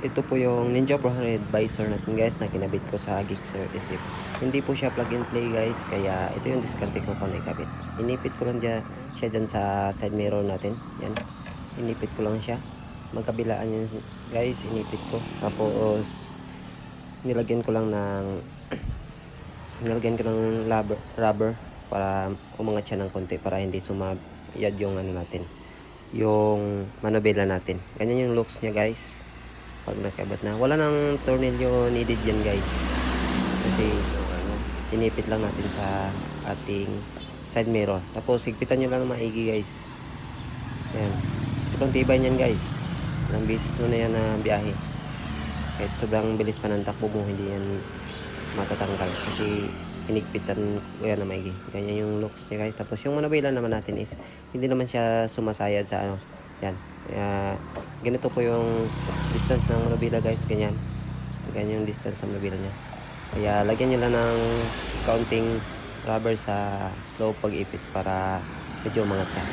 ito po yung Ninja Pro Red visor natin guys na kinabit ko sa Gixxer Isip. Hindi po siya plug and play guys, kaya ito yung diskarte ko paano ikabit. Inipit ko lang siya dyan sa side mirror natin. Yan. Inipit ko lang siya. Magkabilaan yun guys, inipit ko. Tapos nilagyan ko lang ng rubber para umangat siya ng konti para hindi sumayad yung ano natin, yung manobela natin. Ganyan yung looks niya guys pag nakabat na. Wala nang tornilyo needed yan guys, kasi ano, inipit lang natin sa ating side mirror. Tapos higpitan nyo lang ng maigi guys. Yan, sobrang tibay niyan guys. Ilang beses mo na yan na biyahe, kahit sobrang bilis pa ng takbo mo hindi yan matatanggal kasi pinigpitan ko yan na maigi. Ganyan yung looks niya guys. Tapos yung manubela naman natin is hindi naman siya sumasayad sa ano. Yan. Ganito po yung distance ng manubela guys. Ganyan yung distance ng manubela niya. Kaya lagyan nyo lang ng kaunting rubber sa loob pag-ipit para medyo umangat siya.